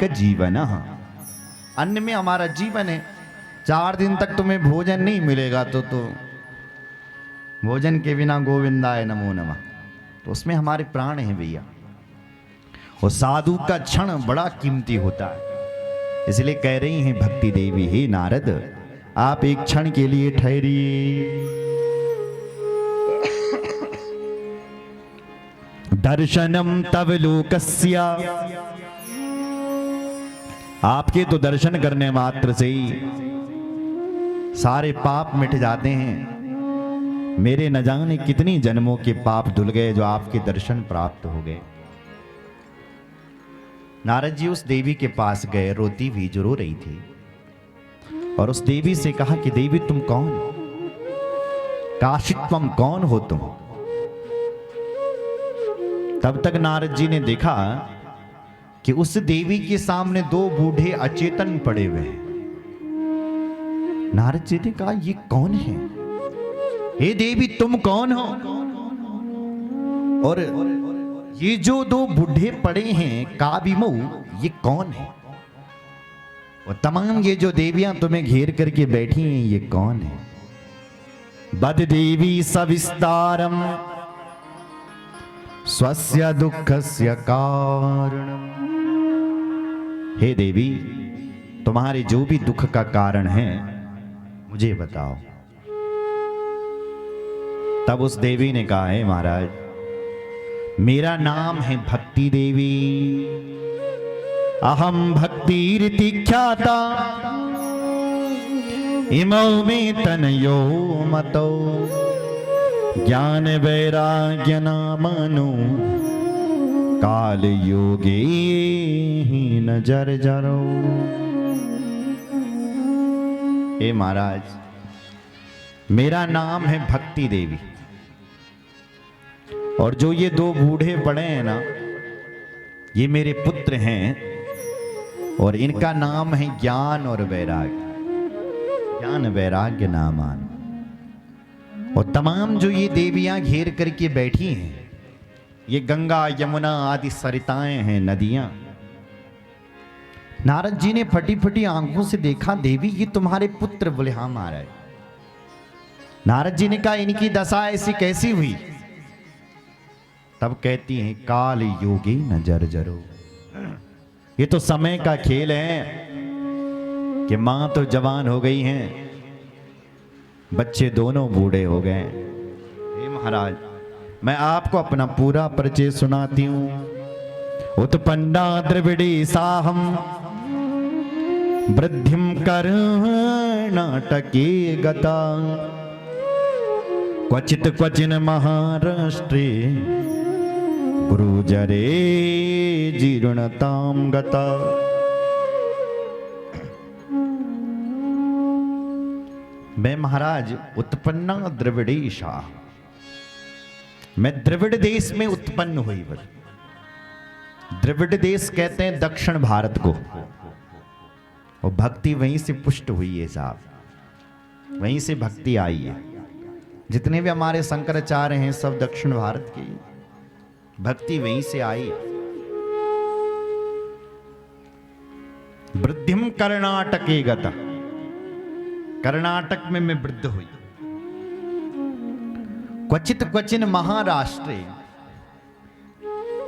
अन्नादिक जीवन। अन्न में हमारा जीवन है। 4 दिन तक तुम्हें भोजन नहीं मिलेगा तो भोजन के बिना गोविंदाय नमो नमः, तो उसमें हमारे प्राण हैं भैया। और साधु का क्षण बड़ा कीमती होता है, इसलिए कह रही हैं भक्ति देवी, हे नारद आप एक क्षण के लिए ठहरिए। दर्शनम तव लोकस्य, आपके तो दर्शन करने मात्र से ही सारे पाप मिट जाते हैं। मेरे न जाने कितनी जन्मों के पाप धुल गए जो आपके दर्शन प्राप्त हो गए। नारद जी उस देवी के पास गए, रोती हुई जो रो रही थी, और उस देवी से कहा कि देवी तुम कौन, काशित्वम कौन हो तुम। तब तक नारद जी ने देखा कि उस देवी के सामने 2 बूढ़े अचेतन पड़े हुए हैं। नारद जी ने कहा ये कौन है, हे देवी तुम कौन हो। और ये जो 2 बूढ़े पड़े हैं काबिमो, ये कौन है। और तमाम ये जो देवियां तुम्हें घेर करके बैठी हैं ये कौन है। बद देवी सविस्तारम स्वस्य दुःखस्य कारणम, हे देवी तुम्हारे जो भी दुख का कारण है मुझे बताओ। तब उस देवी ने कहा है महाराज मेरा नाम है भक्ति देवी, अहम भक्तिरिति ख्याता इमौ में तनयो मतो, ज्ञान वैराग्य नामनो काल योगे ही न जर्जरो। हे महाराज मेरा नाम है भक्ति देवी, और जो ये 2 बूढ़े पड़े हैं ना ये मेरे पुत्र हैं, और इनका नाम है ज्ञान और वैराग्य, ज्ञान वैराग्य नामान। और तमाम जो ये देवियां घेर करके बैठी हैं ये गंगा यमुना आदि सरिताएं हैं, नदियां। नारद जी ने फटी फटी आंखों से देखा, देवी ये तुम्हारे पुत्र। बोले हाँ महाराज। नारद जी ने कहा इनकी दशा ऐसी कैसी हुई। तब कहती हैं काल योगी न जर्जरो, ये तो समय का खेल है कि मां तो जवान हो गई हैं, बच्चे दोनों बूढ़े हो गए। हे महाराज मैं आपको अपना पूरा परिचय सुनाती हूं। उत्पन्ना द्रविड़ी साहम वृद्धिम कर्णाटके गता, क्वचित क्वचिन महाराष्ट्रे गुरुजरे जीर्णताम गता। मैं महाराज उत्पन्ना द्रविड़ीशा, मैं द्रविड़ देश में उत्पन्न हुई। द्रविड़ देश कहते हैं दक्षिण भारत को, और भक्ति वहीं से पुष्ट हुई है साहब, वहीं से भक्ति आई है। जितने भी हमारे शंकराचार्य हैं सब दक्षिण भारत के, भक्ति वहीं से आई है। वृद्धिम कर्णाटके गता, कर्नाटक में मैं वृद्ध हुई। क्वचित क्वचिन महाराष्ट्र,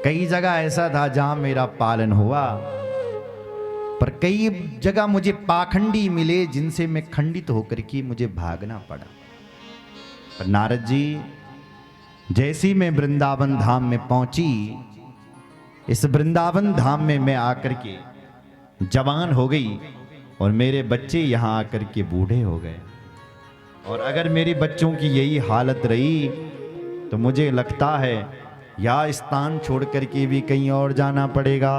कई जगह ऐसा था जहां मेरा पालन हुआ, पर कई जगह मुझे पाखंडी मिले जिनसे मैं खंडित होकर के मुझे भागना पड़ा। पर नारद जी जैसी मैं वृंदावन धाम में पहुंची, इस वृंदावन धाम में मैं आकर के जवान हो गई और मेरे बच्चे यहां आकर के बूढ़े हो गए। और अगर मेरे बच्चों की यही हालत रही तो मुझे लगता है यह स्थान छोड़ करके भी कहीं और जाना पड़ेगा।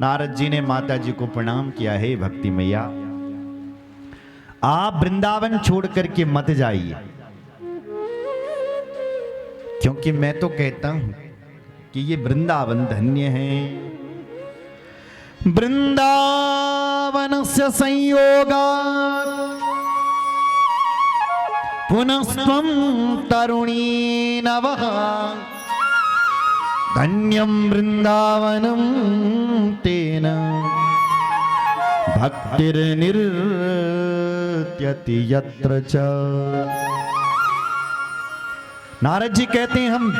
नारद जी ने माता जी को प्रणाम किया, हे भक्ति मैया आप वृंदावन छोड़ करके मत जाइए, क्योंकि मैं तो कहता हूं कि ये वृंदावन धन्य है। वृंदावन से संयोगा पुनस्त्वं तरुणी नवः, धन्यं वृंदावनं ते भक्तिर्निर्त्यति यत्र च। नारद जी कहते हैं हम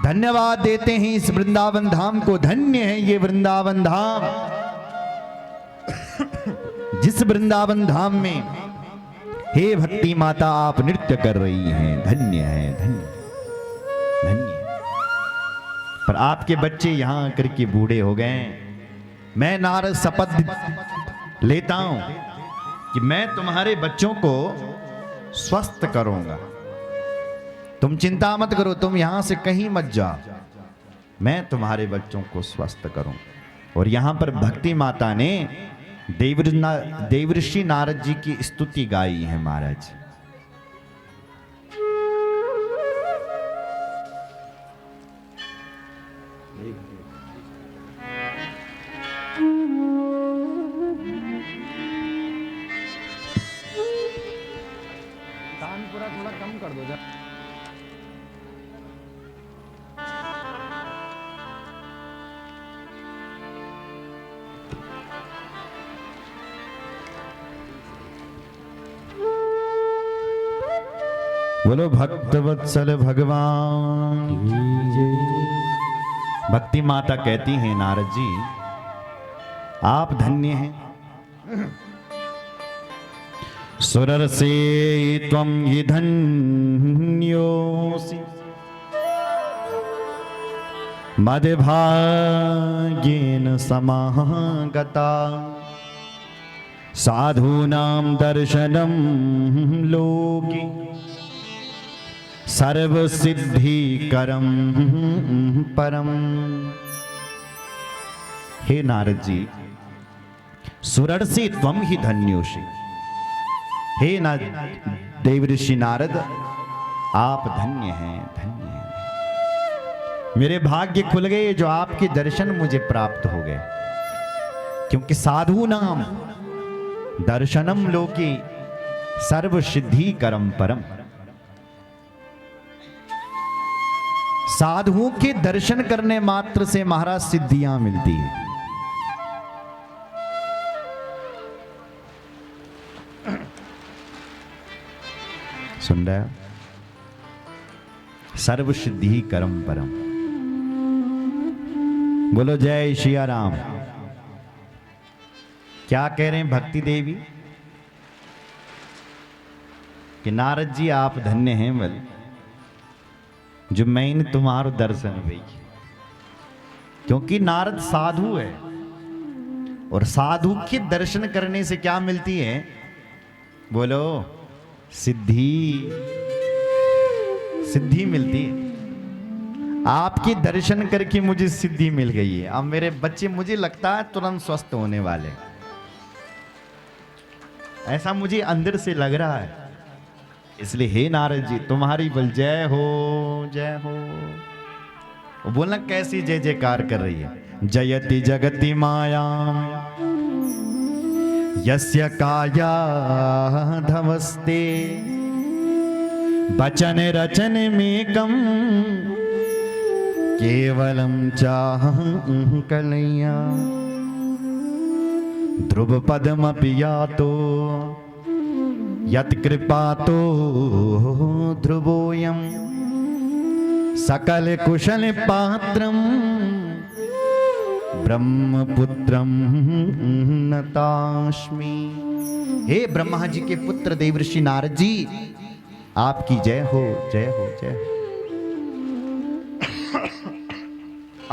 धन्यवाद देते हैं इस वृंदावन धाम को। धन्य है ये वृंदावन धाम, जिस वृंदावन धाम में हे भक्ति माता आप नृत्य कर रही हैं। धन्य है, धन्य धन्य। पर आपके बच्चे यहां आकर के बूढ़े हो गए। मैं नारद शपथ लेता हूं कि मैं तुम्हारे बच्चों को स्वस्थ करूंगा। तुम चिंता मत करो, तुम यहां से कहीं मत जाओ, मैं तुम्हारे बच्चों को स्वस्थ करूं। और यहां पर भक्ति माता ने देवऋषि नारद जी की स्तुति गाई है महाराज। तानपुरा थोड़ा कम कर दो जरा। बोलो भक्तवत्सल भगवान। भक्ति माता कहती हैं नारद जी आप धन्य हैं। सुरर्षे त्वं हि धन्योऽसि मद्भाग्येन समागता साधूनां दर्शनं लोके सर्वसिद्धिकरं परम। हे नारद जी, सुरर्षि त्वं हि धन्योषि। हे देवऋषि नारद आप धन्य हैं, धन्य हैं। मेरे भाग्य खुल गए जो आपके दर्शन मुझे प्राप्त हो गए, क्योंकि साधु नाम दर्शनम लोके सर्व सिद्धिकरम परम। साधुओं के दर्शन करने मात्र से महाराज सिद्धियां मिलती है। सुन रहे हो? सर्व सिद्धि करम परम। बोलो जय श्री राम। क्या कह रहे हैं भक्ति देवी कि नारद जी आप धन्य हैं बल जो मैंने तुम्हारो दर्शन हुई। क्योंकि नारद साधु है और साधु के दर्शन करने से क्या मिलती है? बोलो सिद्धि, सिद्धि मिलती है। आपके दर्शन करके मुझे सिद्धि मिल गई है। अब मेरे बच्चे मुझे लगता है तुरंत स्वस्थ होने वाले, ऐसा मुझे अंदर से लग रहा है। इसलिए हे नारद जी तुम्हारी बल जय हो, जय हो। वो बोलना कैसी जय जयकार कर रही है। जयति जगति माया यस्य काया धवस्ते वचन रचन मेकम केवलम चाह कलैया ध्रुव पदमपि यातो यत्कृपातो ध्रुवोऽयं सकल कुशल पात्रम ब्रह्मपुत्रम नतास्मि। हे ब्रह्मा जी के पुत्र देवऋषि नारद जी आपकी जय हो, जय हो, जय हो।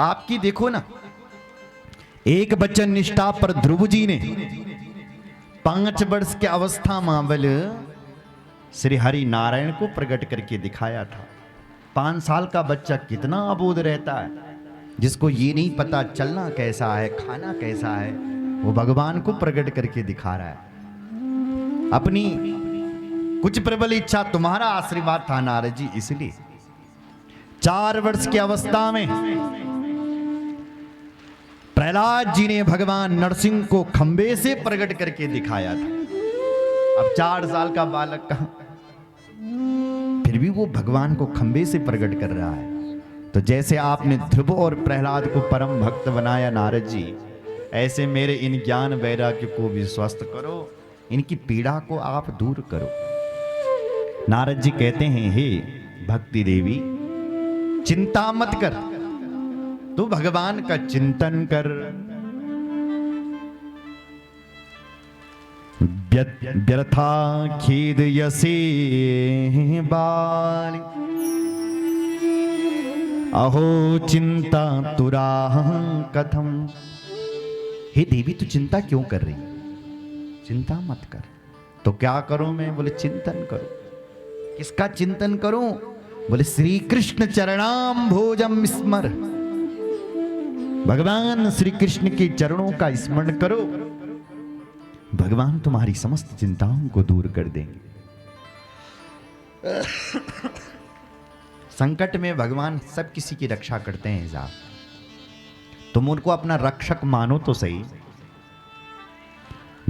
आपकी देखो ना, एक वचन निष्ठा पर ध्रुव जी ने 5 वर्ष के अवस्था मावल श्री हरि नारायण को प्रकट करके दिखाया था। 5 साल का बच्चा कितना अबोध रहता है, जिसको ये नहीं पता चलना कैसा है, खाना कैसा है, वो भगवान को प्रकट करके दिखा रहा है। अपनी कुछ प्रबल इच्छा तुम्हारा आशीर्वाद था नारद जी, इसलिए 4 वर्ष की अवस्था में प्रहलाद जी ने भगवान नरसिंह को खंबे से प्रकट करके दिखाया था। अब 4 साल का बालक का फिर भी वो भगवान को खंबे से प्रकट कर रहा है। तो जैसे आपने ध्रुव और प्रहलाद को परम भक्त बनाया नारद जी, ऐसे मेरे इन ज्ञान वैराग्य को भी स्वस्थ करो, इनकी पीड़ा को आप दूर करो। नारद जी कहते हैं, हे भक्ति देवी, चिंता मत कर, तू भगवान का चिंतन कर। व्यर्था खेद यसे बाल, अहो चिंता तुरा कथम। हे देवी, तू चिंता क्यों कर रही? चिंता मत कर। तो क्या करूं मैं? बोले चिंतन करो। किसका चिंतन करूं? बोले श्री कृष्ण चरणाम भोजम स्मर। भगवान श्री कृष्ण के चरणों का स्मरण करो, भगवान तुम्हारी समस्त चिंताओं को दूर कर देंगे। संकट में भगवान सब किसी की रक्षा करते हैं साहब, तुम उनको अपना रक्षक मानो तो सही।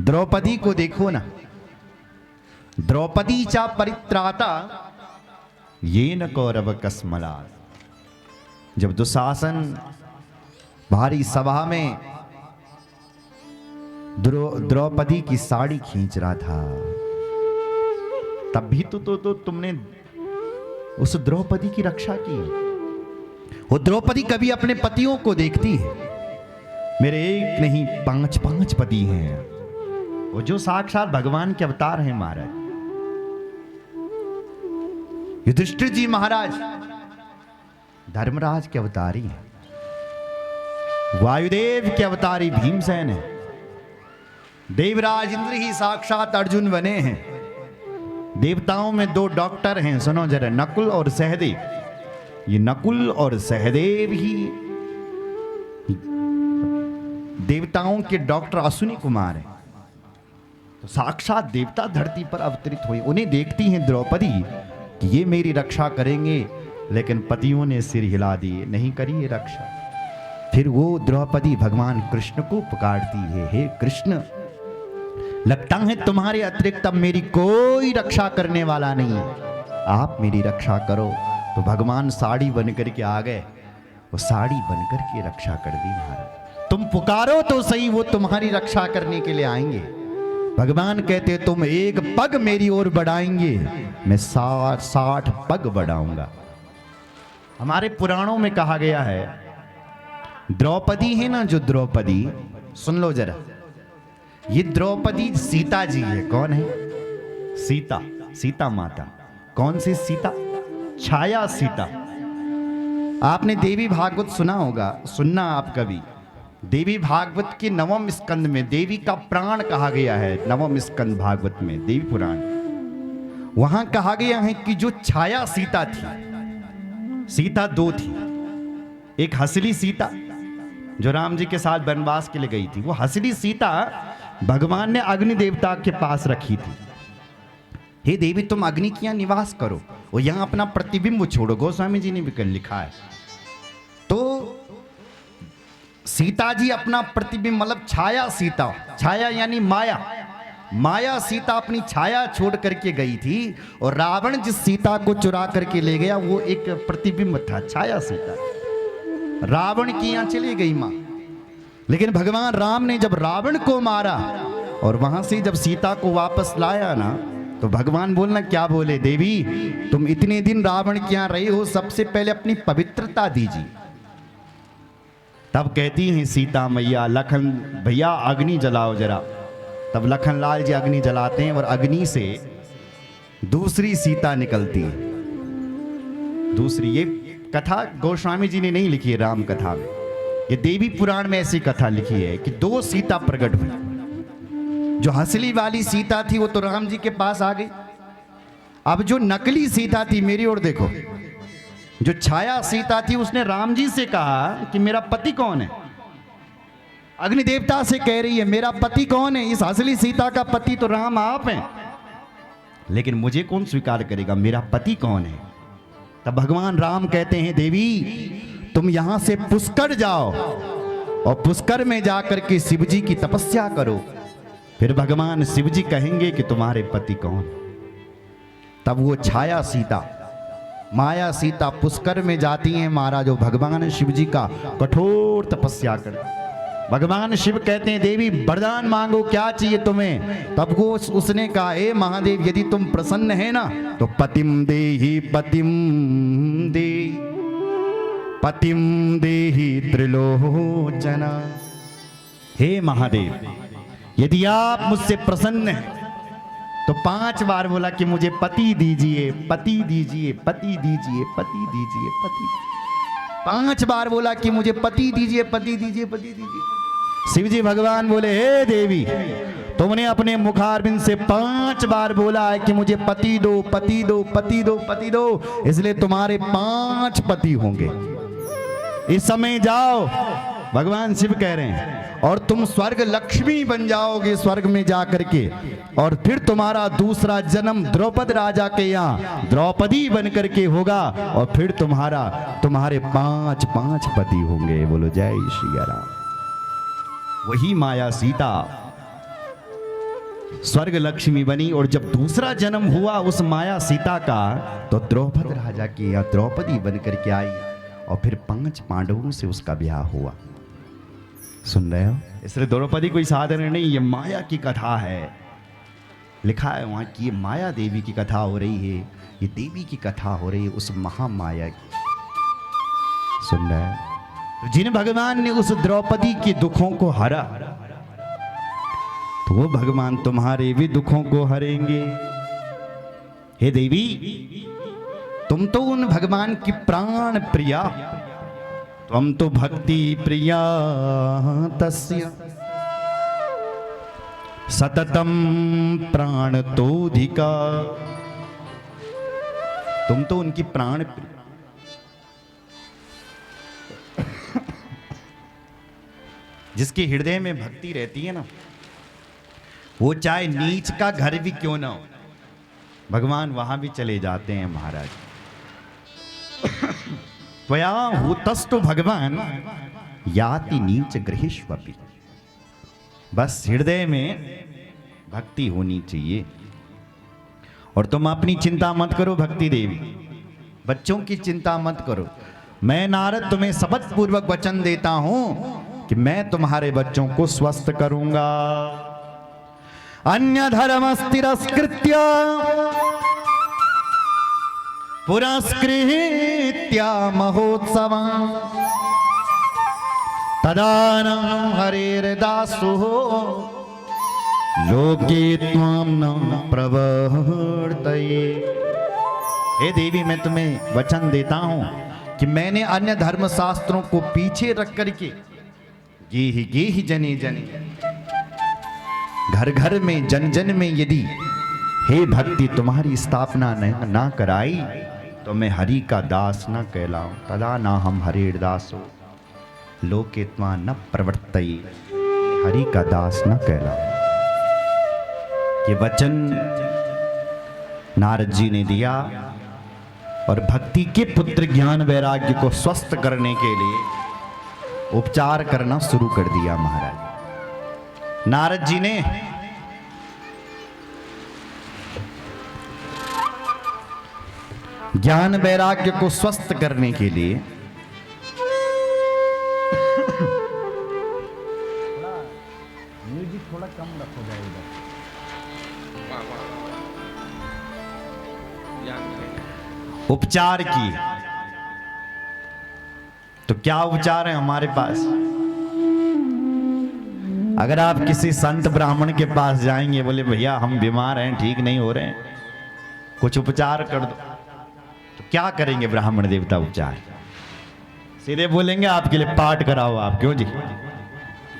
द्रौपदी को देखो ना, द्रौपदी चा परित्राता ये न कौरव कसमला। जब दुशासन भारी सभा में द्रौपदी की साड़ी खींच रहा था, तब भी तो तुमने उस द्रौपदी की रक्षा की। वो द्रौपदी कभी अपने पतियों को देखती है, मेरे एक नहीं 5 पति हैं, वो जो साक्षात भगवान के अवतार हैं महाराज। युधिष्ठिर जी महाराज धर्मराज के अवतारी हैं, वायुदेव के अवतारी भीमसेन है, देवराज इंद्र ही साक्षात अर्जुन बने हैं। देवताओं में 2 डॉक्टर हैं, सुनो जरा, नकुल और सहदेव। ये नकुल और सहदेव ही देवताओं के डॉक्टर अश्विनी कुमार हैं। तो साक्षात देवता धरती पर अवतरित हुए, उन्हें देखती हैं द्रौपदी कि ये मेरी रक्षा करेंगे, लेकिन पतियों ने सिर हिला दिए, नहीं करी ये रक्षा। फिर वो द्रौपदी भगवान कृष्ण को पुकारती है, हे कृष्ण, लगता है तुम्हारे अतिरिक्त अब मेरी कोई रक्षा करने वाला नहीं है, आप मेरी रक्षा करो। तो भगवान साड़ी बनकर के आ गए, वो साड़ी बनकर के रक्षा कर दी महाराज। तुम पुकारो तो सही, वो तुम्हारी रक्षा करने के लिए आएंगे। भगवान कहते तुम एक पग मेरी ओर बढ़ाएंगे, मैं 60 पग बढ़ाऊंगा। हमारे पुराणों में कहा गया है, द्रौपदी है ना, जो द्रौपदी, सुन लो जरा, ये द्रौपदी सीता जी है। कौन है? सीता, सीता माता। कौन सी सीता? छाया सीता। आपने देवी भागवत सुना होगा, सुनना आप कभी। देवी भागवत के 9वें स्कंद में देवी का प्राण कहा गया है, 9वें स्कंद भागवत में देवी पुराण, वहां कहा गया है कि जो छाया सीता थी, सीता 2 थी। एक हसली सीता जो राम जी के साथ वनवास के लिए गई थी, वो हसली सीता भगवान ने अग्नि देवता के पास रखी थी। हे देवी, तुम अग्नि के यहाँ निवास करो और यहाँ अपना प्रतिबिंब छोड़ो। गोस्वामी जी ने भी लिखा है। तो सीता जी अपना प्रतिबिंब, मतलब छाया सीता, छाया यानी माया, माया सीता अपनी छाया छोड़ करके गई थी, और रावण जिस सीता को चुरा करके ले गया वो एक प्रतिबिंब था, छाया सीता। रावण की यहाँ चली गई मां, लेकिन भगवान राम ने जब रावण को मारा और वहां से जब सीता को वापस लाया ना, तो भगवान बोलना क्या बोले, देवी तुम इतने दिन रावण के यहाँ रहे हो, सबसे पहले अपनी पवित्रता दीजिए। तब कहती हैं सीता मैया, लखन भैया अग्नि जलाओ जरा। तब लखनलाल जी अग्नि जलाते हैं और अग्नि से दूसरी सीता निकलती है। दूसरी, ये कथा गोस्वामी जी ने नहीं लिखी है राम कथा में, ये देवी पुराण में ऐसी कथा लिखी है कि 2 सीता प्रकट हुई। जो हसली वाली सीता थी वो तो राम जी के पास आ गई। अब जो नकली सीता थी, मेरी ओर देखो, जो छाया सीता थी, उसने राम जी से कहा कि मेरा पति कौन है। अग्नि देवता से कह रही है मेरा पति कौन है। इस असली सीता का पति तो राम आप हैं, लेकिन मुझे कौन स्वीकार करेगा, मेरा पति कौन है। तब भगवान राम कहते हैं, देवी तुम यहां से पुष्कर जाओ और पुष्कर में जाकर के शिव जी की तपस्या करो, फिर भगवान शिव जी कहेंगे कि तुम्हारे पति कौन। तब वो छाया सीता, माया सीता पुष्कर में जाती हैं महाराज, भगवान शिव जी का कठोर तपस्या कर। भगवान शिव कहते हैं देवी वरदान मांगो, क्या चाहिए तुम्हें? तब को उसने कहा हे महादेव यदि तुम प्रसन्न है ना तो पतिम देहि त्रिलोचना। हे महादेव यदि आप मुझसे प्रसन्न हैं तो 5 बार बोला कि मुझे पति दीजिए, पति दीजिए, पति दीजिए, पति दीजिए, पति। 5 बार बोला कि मुझे पति दीजिए, पति दीजिए, पति दीजिए। शिव जी भगवान बोले हे देवी तुमने अपने मुखारबिंद से 5 बार बोला है कि मुझे पति दो, पति दो, पति दो, पति दो, इसलिए तुम्हारे 5 पति होंगे। इस समय जाओ, भगवान शिव कह रहे हैं, और तुम स्वर्ग लक्ष्मी बन जाओगे स्वर्ग में जाकर के, और फिर तुम्हारा दूसरा जन्म द्रौपद राजा के यहाँ द्रौपदी बन करके होगा, और फिर तुम्हारे 5 पति होंगे। बोलो जय श्री राम। वही माया सीता स्वर्ग लक्ष्मी बनी, और जब दूसरा जन्म हुआ उस माया सीता का तो द्रौपद राजा के यहाँ द्रौपदी बन करके आई, और फिर 5 पांडवों से उसका ब्याह हुआ। सुन रहे हो? इसलिए द्रौपदी कोई साधारण नहीं, ये माया की कथा है। लिखा है वहां की ये माया देवी की कथा हो रही है, ये देवी की कथा हो रही है उस महामाया की। सुन रहे हैं? जिन भगवान ने उस द्रौपदी के दुखों को हरा तो वो भगवान तुम्हारे भी दुखों को हरेंगे। हे देवी तुम तो उन भगवान की प्राण प्रिया, त्वं तो भक्ति प्रिया तस्य सततम प्राण तोधिका। तुम तो उनकी प्राण प्रिया। जिसके हृदय में भक्ति रहती है ना, वो चाहे नीच का घर भी क्यों ना हो, भगवान वहां भी चले जाते हैं महाराज। त्वया हुतस्तु भगवान याति नीच गृहेष्वपि। बस हृदय में भक्ति होनी चाहिए। और तुम अपनी चिंता मत करो भक्ति देवी, बच्चों की चिंता मत करो। मैं नारद तुम्हें शपथ पूर्वक वचन देता हूं कि मैं तुम्हारे बच्चों को स्वस्थ करूंगा। अन्य धर्म तिरस्कृत्य पुरस्कृत्या महोत्सव तदान हरेर्दासो लोके त्वां न प्रवर्तये। हे देवी मैं तुम्हें वचन देता हूं कि मैंने अन्य धर्म शास्त्रों को पीछे रख करके गेहि जने जने, घर घर में जन जन में यदि हे भक्ति तुम्हारी स्थापना ना कराई तो मैं हरि का दास न कहलाऊं। तदा ना हम हरेर दासो लोके त्वां न प्रवर्तये। हरि का दास न कहलाऊं। ये वचन नारद जी ने दिया और भक्ति के पुत्र ज्ञान वैराग्य को स्वस्थ करने के लिए उपचार करना शुरू कर दिया महाराज। नारद जी ने ज्ञान वैराग्य को स्वस्थ करने के लिए म्यूजिक थोड़ा कम रखो जाएगा। उपचार की तो क्या उपचार है हमारे पास? अगर आप किसी संत ब्राह्मण के पास जाएंगे, बोले भैया हम बीमार हैं, ठीक नहीं हो रहे हैं, कुछ उपचार कर दो, तो क्या करेंगे ब्राह्मण देवता? उपचार सीधे बोलेंगे आपके लिए पाठ कराओ आप। क्यों जी?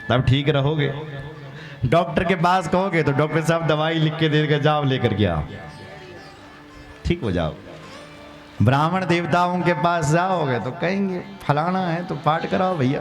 तब ठीक रहोगे। डॉक्टर के पास कहोगे तो डॉक्टर साहब दवाई लिख के देकर जाओ, लेकर के आओ, ठीक हो जाओ। ब्राह्मण देवताओं के पास जाओगे तो कहेंगे फलाना है तो पाठ कराओ भैया।